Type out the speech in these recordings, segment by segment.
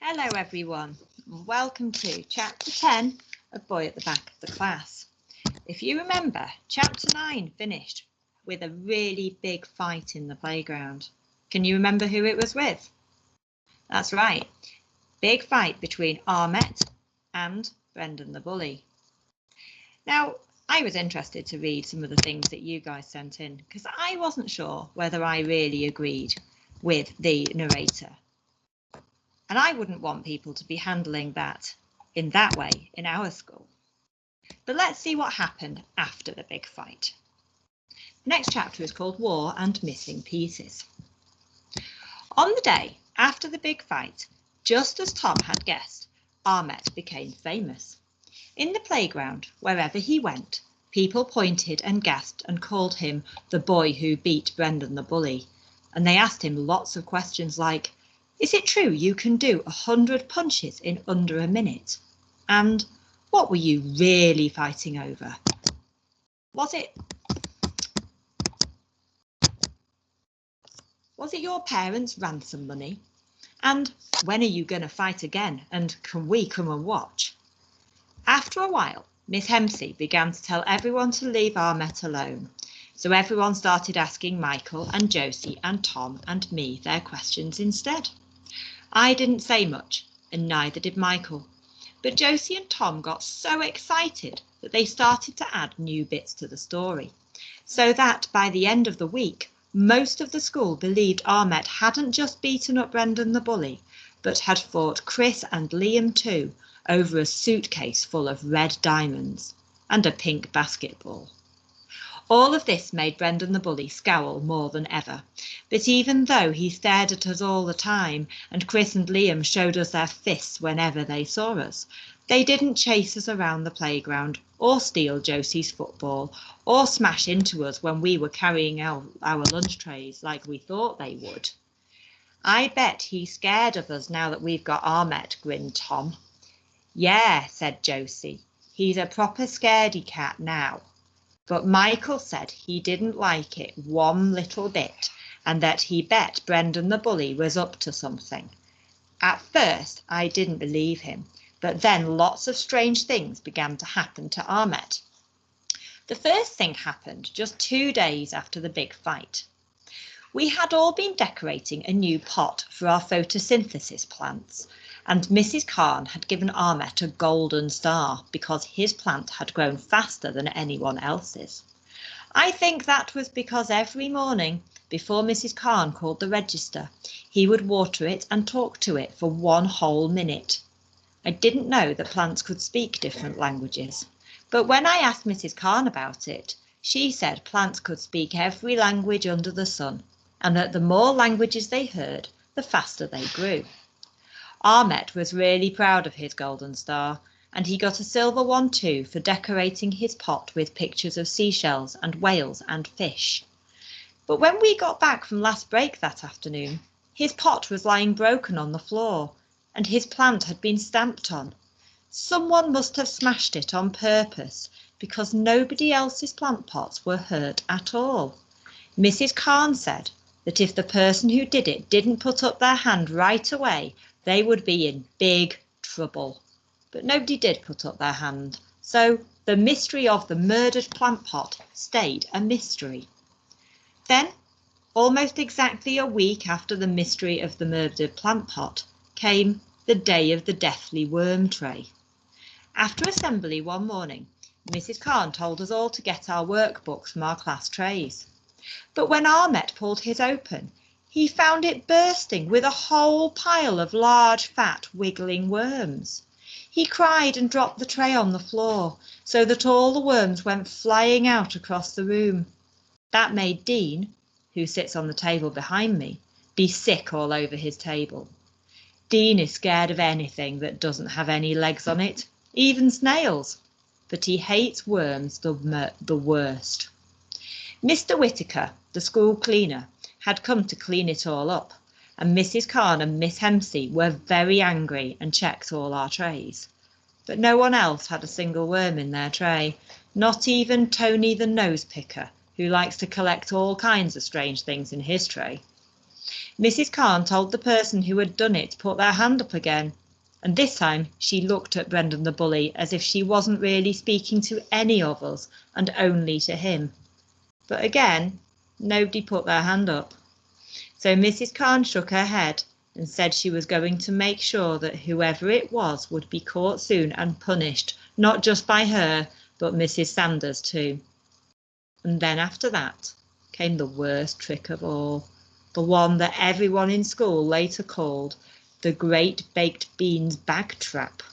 Hello everyone, and welcome to Chapter 10 of Boy at the Back of the Class. If you remember, Chapter 9 finished with a really big fight in the playground. Can you remember who it was with? That's right, big fight between Ahmet and Brendan the Bully. Now, I was interested to read some of the things that you guys sent in because I wasn't sure whether I really agreed with the narrator. And I wouldn't want people to be handling that in that way in our school. But let's see what happened after the big fight. The next chapter is called War and Missing Pieces. On the day after the big fight, just as Tom had guessed, Ahmet became famous. In the playground, wherever he went, people pointed and gasped and called him the boy who beat Brendan the Bully. And they asked him lots of questions like, is it true you can do 100 punches in under a minute? And what were you really fighting over? Was it your parents' ransom money? And when are you going to fight again? And can we come and watch? After a while, Miss Hempsey began to tell everyone to leave Ahmet alone. So everyone started asking Michael and Josie and Tom and me their questions instead. I didn't say much, and neither did Michael. But Josie and Tom got so excited that they started to add new bits to the story, so that by the end of the week, most of the school believed Ahmet hadn't just beaten up Brendan the Bully, but had fought Chris and Liam too over a suitcase full of red diamonds and a pink basketball. All of this made Brendan the Bully scowl more than ever, but even though he stared at us all the time and Chris and Liam showed us their fists whenever they saw us, they didn't chase us around the playground or steal Josie's football or smash into us when we were carrying out our lunch trays like we thought they would. I bet he's scared of us now that we've got Ahmet, grinned Tom. Yeah, said Josie, he's a proper scaredy cat now. But Michael said he didn't like it one little bit and that he bet Brendan the Bully was up to something. At first, I didn't believe him, but then lots of strange things began to happen to Ahmet. The first thing happened just 2 days after the big fight. We had all been decorating a new pot for our photosynthesis plants, and Mrs. Khan had given Ahmet a golden star because his plant had grown faster than anyone else's. I think that was because every morning, before Mrs. Khan called the register, he would water it and talk to it for 1 whole minute. I didn't know that plants could speak different languages, but when I asked Mrs. Khan about it, she said plants could speak every language under the sun, and that the more languages they heard, the faster they grew. Ahmet was really proud of his golden star, and he got a silver one too for decorating his pot with pictures of seashells and whales and fish. But when we got back from last break that afternoon, his pot was lying broken on the floor, and his plant had been stamped on. Someone must have smashed it on purpose, because nobody else's plant pots were hurt at all. Mrs. Khan said that if the person who did it didn't put up their hand right away, they would be in big trouble. But nobody did put up their hand, so the mystery of the murdered plant pot stayed a mystery. Then, almost exactly a week after the mystery of the murdered plant pot, came the day of the deathly worm tray. After assembly one morning, Mrs. Khan told us all to get our workbooks from our class trays. But when Ahmet pulled his open, he found it bursting with a whole pile of large, fat, wiggling worms. He cried and dropped the tray on the floor, so that all the worms went flying out across the room. That made Dean, who sits on the table behind me, be sick all over his table. Dean is scared of anything that doesn't have any legs on it, even snails, but he hates worms the worst. Mr. Whittaker, the school cleaner, had come to clean it all up, and Mrs. Khan and Miss Hempsey were very angry and checked all our trays. But no one else had a single worm in their tray, not even Tony the nose picker, who likes to collect all kinds of strange things in his tray. Mrs. Carn told the person who had done it to put their hand up again, and this time she looked at Brendan the bully as if she wasn't really speaking to any of us and only to him. But again, nobody put their hand up. So Mrs. Carn shook her head and said she was going to make sure that whoever it was would be caught soon and punished, not just by her, but Mrs. Sanders too. And then after that came the worst trick of all, the one that everyone in school later called the Great Baked Beans Bag Trap.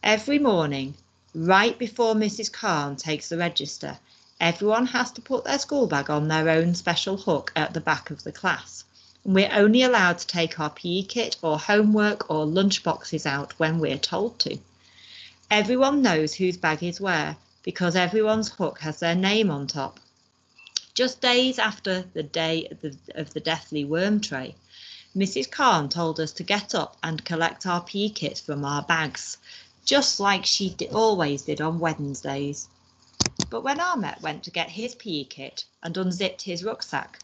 Every morning, right before Mrs. Carn takes the register, everyone has to put their school bag on their own special hook at the back of the class. And we're only allowed to take our PE kit or homework or lunch boxes out when we're told to. Everyone knows whose bag is where because everyone's hook has their name on top. Just days after the day of the deathly worm tray, Mrs. Carn told us to get up and collect our PE kits from our bags, just like she always did on Wednesdays. But when Ahmet went to get his PE kit and unzipped his rucksack,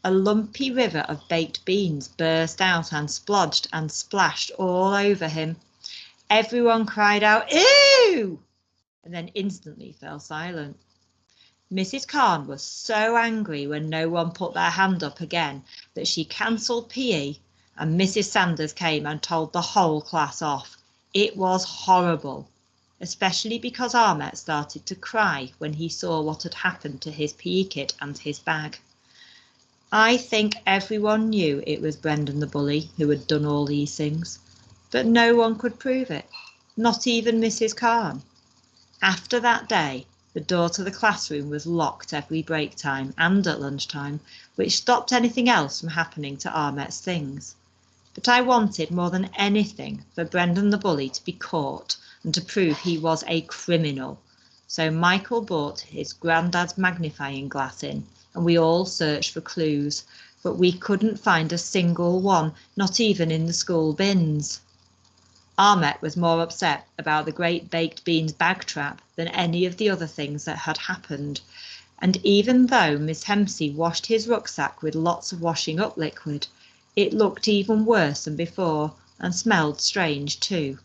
a lumpy river of baked beans burst out and splodged and splashed all over him. Everyone cried out, "Ew!" and then instantly fell silent. Mrs. Carn was so angry when no one put their hand up again that she cancelled PE and Mrs. Sanders came and told the whole class off. It was horrible, especially because Ahmet started to cry when he saw what had happened to his PE kit and his bag. I think everyone knew it was Brendan the bully who had done all these things, but no one could prove it, not even Mrs. Carn. After that day, the door to the classroom was locked every break time and at lunchtime, which stopped anything else from happening to Ahmet's things. But I wanted more than anything for Brendan the bully to be caught and to prove he was a criminal. So Michael brought his granddad's magnifying glass in, and we all searched for clues, but we couldn't find a single one, not even in the school bins. Ahmet was more upset about the Great Baked Beans bag trap than any of the other things that had happened, and even though Miss Hempsey washed his rucksack with lots of washing up liquid, it looked even worse than before and smelled strange too.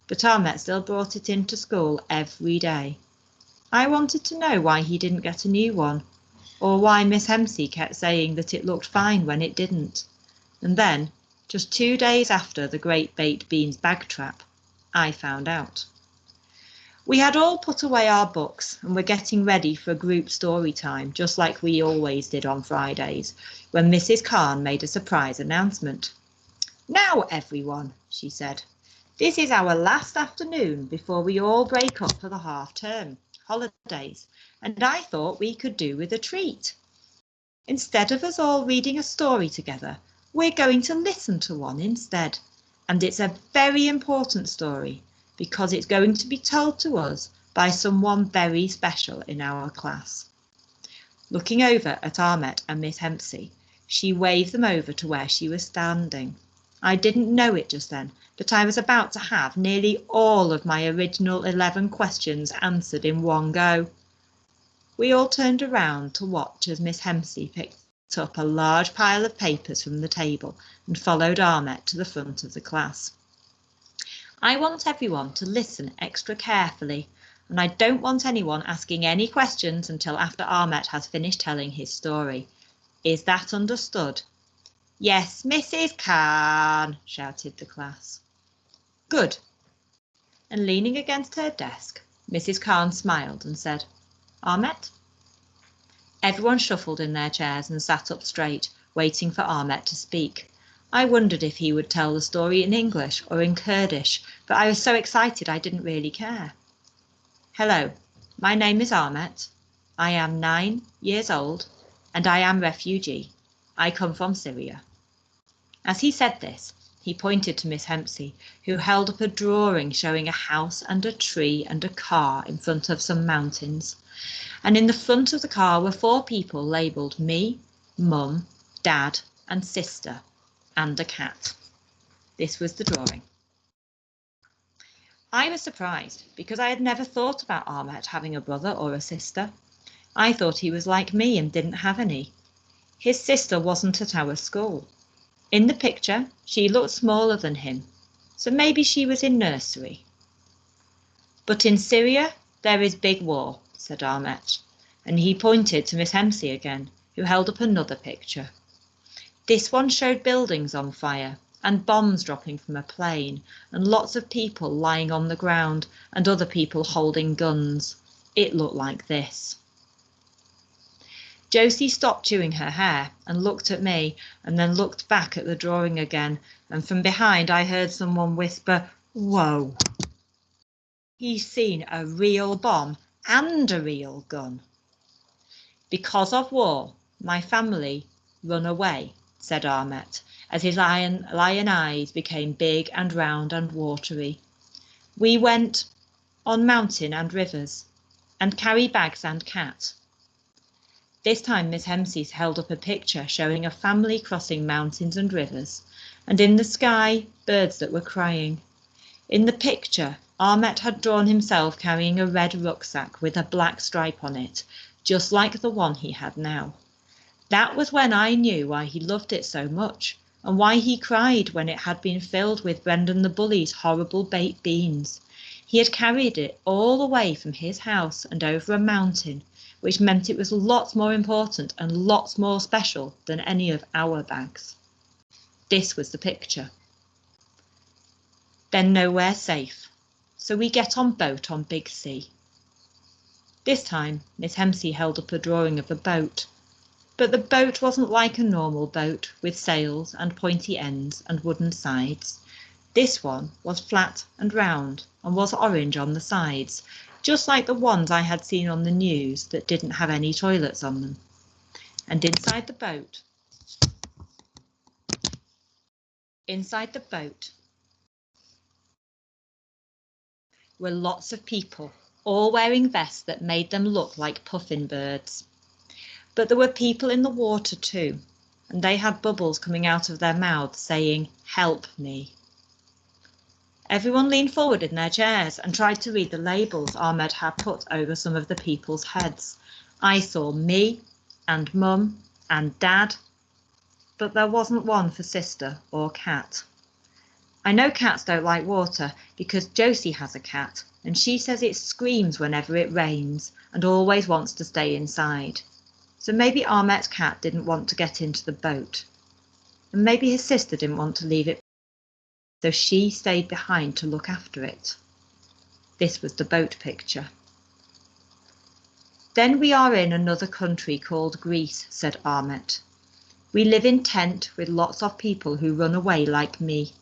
But Ahmet still brought it into school every day. I wanted to know why he didn't get a new one, or why Miss Hempsey kept saying that it looked fine when it didn't. And then, just 2 days after the Great Baked Beans bag trap, I found out. We had all put away our books and were getting ready for a group story time, just like we always did on Fridays, when Mrs. Carn made a surprise announcement. "Now, everyone," she said, "this is our last afternoon before we all break up for the half-term holidays, and I thought we could do with a treat. Instead of us all reading a story together, we're going to listen to one instead, and it's a very important story because it's going to be told to us by someone very special in our class." Looking over at Ahmet and Miss Hempsey, she waved them over to where she was standing. I didn't know it just then, but I was about to have nearly all of my original 11 questions answered in one go. We all turned around to watch as Miss Hempsey picked up a large pile of papers from the table and followed Ahmet to the front of the class. I want everyone to listen extra carefully, and I don't want anyone asking any questions until after Ahmet has finished telling his story. Is that understood? "Yes, Mrs. Carn," shouted the class. Good. And leaning against her desk, Mrs. Carn smiled and said, "Ahmet?" Everyone shuffled in their chairs and sat up straight, waiting for Ahmet to speak. I wondered if he would tell the story in English or in Kurdish, but I was so excited I didn't really care. "Hello, my name is Ahmet. I am 9 years old, and I am refugee. I come from Syria." As he said this, he pointed to Miss Hempsey, who held up a drawing showing a house and a tree and a car in front of some mountains. And in the front of the car were 4 people labelled me, Mum, Dad, and Sister, and a cat. This was the drawing. I was surprised because I had never thought about Ahmet having a brother or a sister. I thought he was like me and didn't have any. His sister wasn't at our school. In the picture, she looked smaller than him, so maybe she was in nursery. But in Syria, there is big war, said Ahmet, and he pointed to Miss Hempsey again, who held up another picture. This one showed buildings on fire, and bombs dropping from a plane, and lots of people lying on the ground, and other people holding guns. It looked like this. Josie stopped chewing her hair and looked at me, and then looked back at the drawing again, and from behind I heard someone whisper, "Whoa." He's seen a real bomb and a real gun. Because of war, my family run away, said Ahmet, as his lion eyes became big and round and watery. We went on mountain and rivers, and carry bags and cat. This time Miss Hempsey held up a picture showing a family crossing mountains and rivers, and in the sky, birds that were crying. In the picture, Ahmet had drawn himself carrying a red rucksack with a black stripe on it, just like the one he had now. That was when I knew why he loved it so much, and why he cried when it had been filled with Brendan the Bully's horrible baked beans. He had carried it all the way from his house and over a mountain, which meant it was lots more important and lots more special than any of our bags. This was the picture. Then nowhere safe, so we get on boat on big sea. This time Miss Hempsey held up a drawing of a boat, but the boat wasn't like a normal boat with sails and pointy ends and wooden sides. This one was flat and round and was orange on the sides, just like the ones I had seen on the news that didn't have any toilets on them. And inside the boat were lots of people, all wearing vests that made them look like puffin birds. But there were people in the water too, and they had bubbles coming out of their mouths saying, "Help me." Everyone leaned forward in their chairs and tried to read the labels Ahmed had put over some of the people's heads. I saw me and Mum and Dad, but there wasn't one for sister or cat. I know cats don't like water because Josie has a cat, and she says it screams whenever it rains and always wants to stay inside. So maybe Ahmet's cat didn't want to get into the boat, and maybe his sister didn't want to leave it, so she stayed behind to look after it. This was the boat picture. Then we are in another country called Greece, said Ahmet. We live in tent with lots of people who run away like me.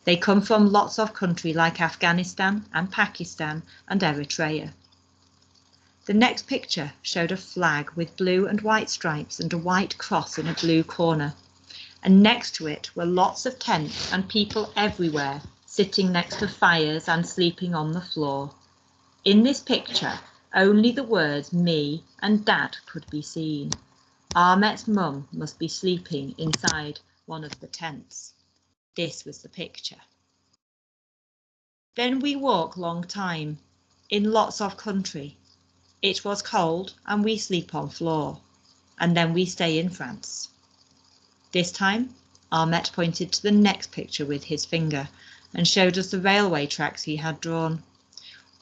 They come from lots of country like Afghanistan and Pakistan and Eritrea. The next picture showed a flag with blue and white stripes and a white cross in a blue corner. And next to it were lots of tents and people everywhere, sitting next to fires and sleeping on the floor. In this picture, only the words me and Dad could be seen. Ahmet's mum must be sleeping inside one of the tents. This was the picture. Then we walk long time, in lots of country. It was cold and we sleep on floor, and then we stay in France. This time, Ahmet pointed to the next picture with his finger and showed us the railway tracks he had drawn.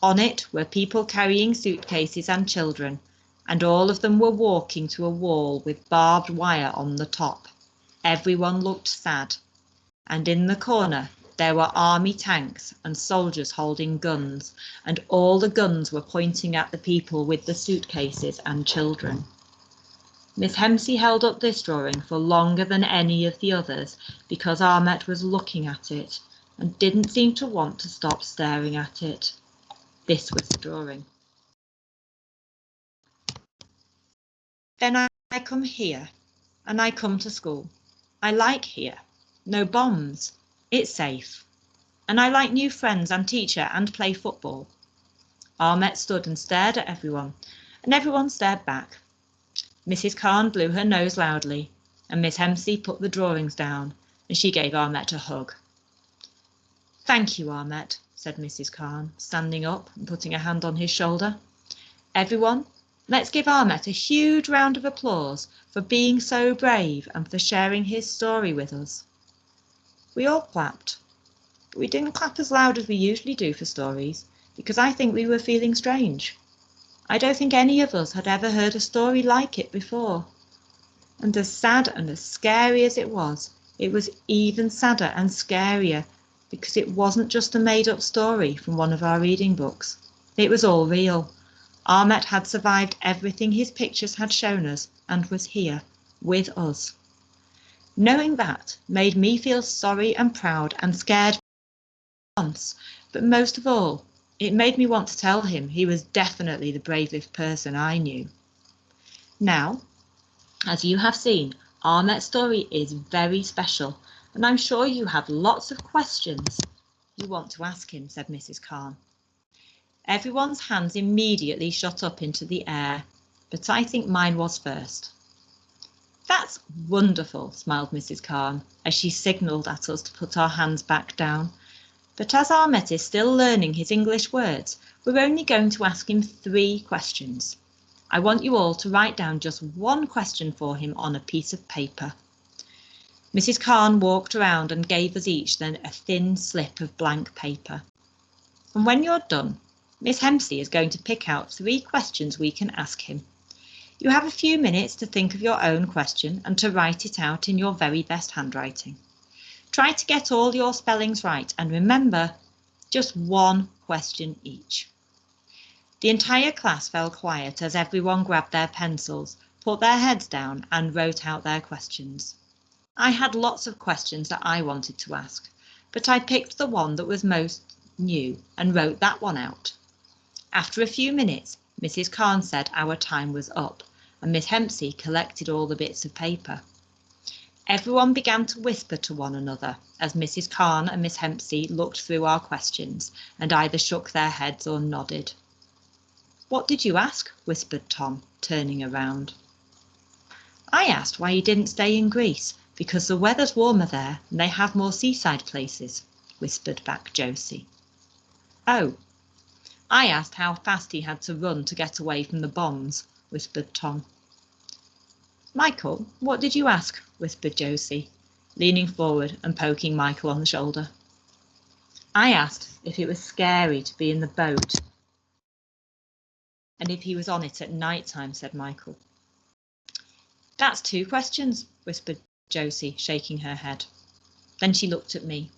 On it were people carrying suitcases and children, and all of them were walking to a wall with barbed wire on the top. Everyone looked sad, and in the corner there were army tanks and soldiers holding guns, and all the guns were pointing at the people with the suitcases and children. Miss Hempsey held up this drawing for longer than any of the others because Ahmet was looking at it and didn't seem to want to stop staring at it. This was the drawing. Then I come here, and I come to school. I like here. No bombs. It's safe. And I like new friends and teacher and play football. Ahmet stood and stared at everyone, and everyone stared back. Mrs. Khan blew her nose loudly, and Miss Hempsey put the drawings down, and she gave Ahmet a hug. "Thank you, Ahmet," said Mrs. Khan, standing up and putting a hand on his shoulder. "Everyone, Let's give Ahmet a huge round of applause for being so brave and for sharing his story with us. We all clapped, but we didn't clap as loud as we usually do for stories, because I think we were feeling strange. I don't think any of us had ever heard a story like it before. And as sad and as scary as it was even sadder and scarier because it wasn't just a made-up story from one of our reading books. It was all real. Ahmet had survived everything his pictures had shown us and was here with us. Knowing that made me feel sorry and proud and scared once, but most of all, it made me want to tell him he was definitely the bravest person I knew. Now, as you have seen, Ahmet's story is very special, and I'm sure you have lots of questions you want to ask him, said Mrs. Khan. Everyone's hands immediately shot up into the air, but I think mine was first. That's wonderful, smiled Mrs. Khan as she signalled at us to put our hands back down. But as Ahmet is still learning his English words, we're only going to ask him 3 questions. I want you all to write down just 1 question for him on a piece of paper. Mrs. Khan walked around and gave us each then a thin slip of blank paper. And when you're done, Miss Hempsey is going to pick out 3 questions we can ask him. You have a few minutes to think of your own question and to write it out in your very best handwriting. Try to get all your spellings right and remember, just 1 question each. The entire class fell quiet as everyone grabbed their pencils, put their heads down and wrote out their questions. I had lots of questions that I wanted to ask, but I picked the one that was most new and wrote that one out. After a few minutes, Mrs. Khan said our time was up, and Miss Hempsey collected all the bits of paper. Everyone began to whisper to one another as Mrs. Khan and Miss Hempsey looked through our questions and either shook their heads or nodded. What did you ask? Whispered Tom, turning around. I asked why you didn't stay in Greece, because the weather's warmer there and they have more seaside places, whispered back Josie. Oh, I asked how fast he had to run to get away from the bombs, whispered Tom. Michael, what did you ask? Whispered Josie, leaning forward and poking Michael on the shoulder. I asked if it was scary to be in the boat and if he was on it at night time, said Michael. That's 2 questions, whispered Josie, shaking her head. Then she looked at me.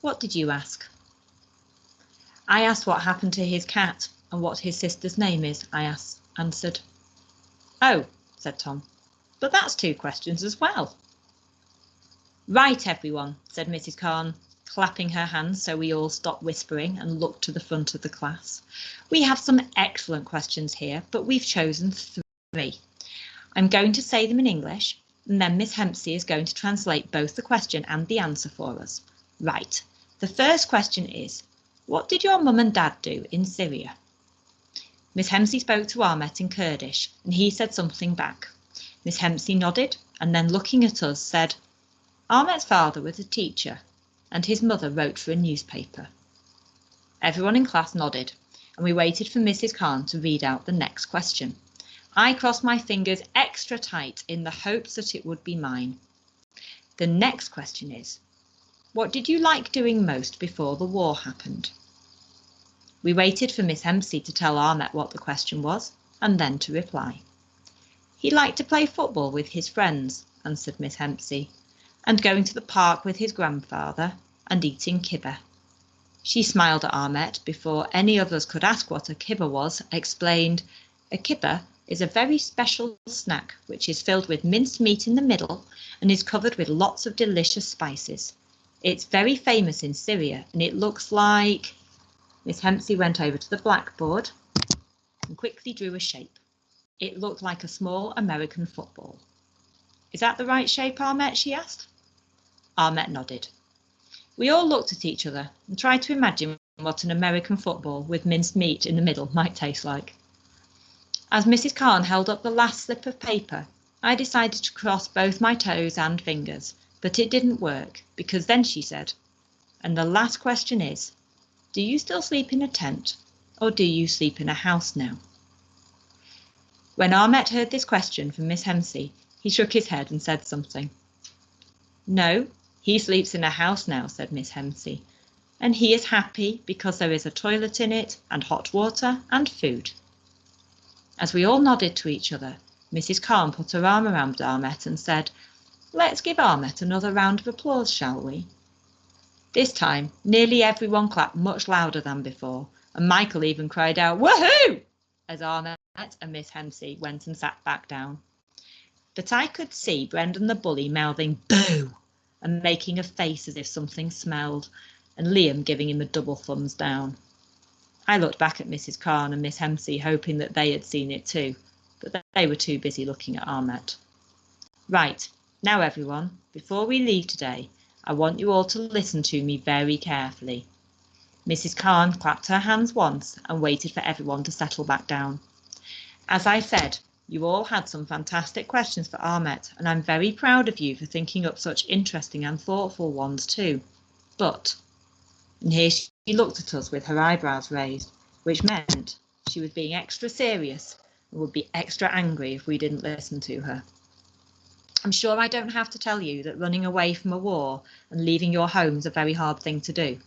What did you ask? I asked what happened to his cat and what his sister's name is, I answered. Oh, said Tom, but that's 2 questions as well. Right, everyone, said Mrs. Khan, clapping her hands so we all stopped whispering and looked to the front of the class. We have some excellent questions here, but we've chosen 3. I'm going to say them in English, and then Miss Hempsey is going to translate both the question and the answer for us. Right, the first question is, what did your mum and dad do in Syria? Miss Hempsey spoke to Ahmet in Kurdish, and he said something back. Miss Hempsey nodded, and then looking at us said, Ahmet's father was a teacher, and his mother wrote for a newspaper. Everyone in class nodded, and we waited for Mrs. Khan to read out the next question. I crossed my fingers extra tight in the hopes that it would be mine. The next question is, what did you like doing most before the war happened? We waited for Miss Hempsey to tell Ahmet what the question was, and then to reply. He liked to play football with his friends, answered Miss Hempsey, and going to the park with his grandfather and eating kibbe. She smiled at Ahmet before any of us could ask what a kibbe was, explained, a kibbe is a very special snack which is filled with minced meat in the middle and is covered with lots of delicious spices. It's very famous in Syria and it looks like... Miss Hempsey went over to the blackboard and quickly drew a shape. It looked like a small American football. Is that the right shape, Ahmet? She asked. Ahmet nodded. We all looked at each other and tried to imagine what an American football with minced meat in the middle might taste like. As Mrs. Khan held up the last slip of paper, I decided to cross both my toes and fingers, but it didn't work because then she said, and the last question is, do you still sleep in a tent or do you sleep in a house now? When Ahmet heard this question from Miss Hempsey, he shook his head and said something. No, he sleeps in a house now, said Miss Hempsey, and he is happy because there is a toilet in it and hot water and food. As we all nodded to each other, Mrs. Khan put her arm around Ahmet and said, Let's give Ahmet another round of applause, shall we? This time, nearly everyone clapped much louder than before, and Michael even cried out, Woohoo! As Ahmet and Miss Hempsey went and sat back down. But I could see Brendan the bully mouthing boo and making a face as if something smelled, and Liam giving him a double thumbs down. I looked back at Mrs. Khan and Miss Hempsey, hoping that they had seen it too, but they were too busy looking at Ahmet. Right, now everyone, before we leave today, I want you all to listen to me very carefully. Mrs. Khan clapped her hands once and waited for everyone to settle back down. As I said, you all had some fantastic questions for Ahmet, and I'm very proud of you for thinking up such interesting and thoughtful ones too. But, and here she looked at us with her eyebrows raised, which meant she was being extra serious and would be extra angry if we didn't listen to her. I'm sure I don't have to tell you that running away from a war and leaving your home is a very hard thing to do.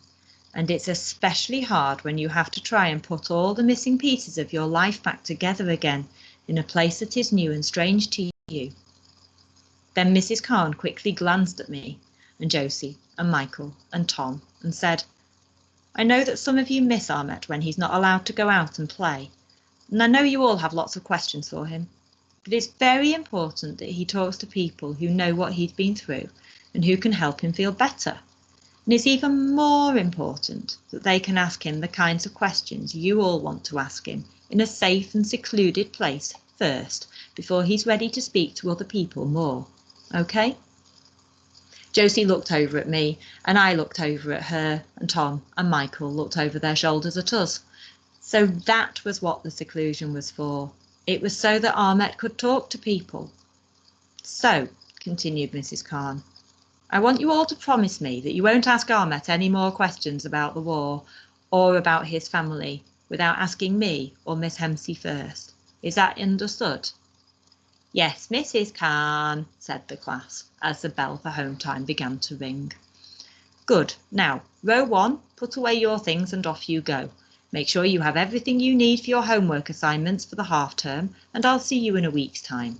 And it's especially hard when you have to try and put all the missing pieces of your life back together again in a place that is new and strange to you. Then Mrs. Khan quickly glanced at me and Josie and Michael and Tom and said, I know that some of you miss Ahmet when he's not allowed to go out and play, and I know you all have lots of questions for him. But it's very important that he talks to people who know what he's been through and who can help him feel better. And it's even more important that they can ask him the kinds of questions you all want to ask him in a safe and secluded place first, before he's ready to speak to other people more. Okay? Josie looked over at me, and I looked over at her, and Tom and Michael looked over their shoulders at us. So that was what the seclusion was for. It was so that Ahmet could talk to people. So, continued Mrs. Khan, I want you all to promise me that you won't ask Ahmet any more questions about the war or about his family without asking me or Miss Hempsey first. Is that understood? Yes, Mrs. Khan, said the class as the bell for home time began to ring. Good. Now, row one, put away your things and off you go. Make sure you have everything you need for your homework assignments for the half term, and I'll see you in a week's time.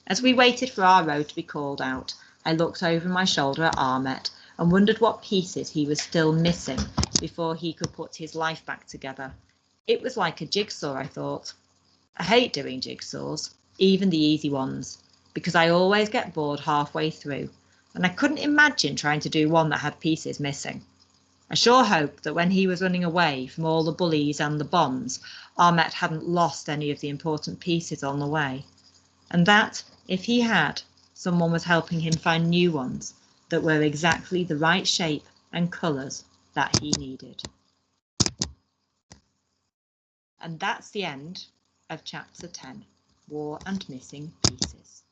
As we waited for our row to be called out, I looked over my shoulder at Ahmet and wondered what pieces he was still missing before he could put his life back together. It was like a jigsaw, I thought. I hate doing jigsaws, even the easy ones, because I always get bored halfway through, and I couldn't imagine trying to do one that had pieces missing. I sure hoped that when he was running away from all the bullies and the bombs, Ahmet hadn't lost any of the important pieces on the way, and that, if he had, someone was helping him find new ones that were exactly the right shape and colours that he needed. And that's the end of Chapter 10, War and Missing Pieces.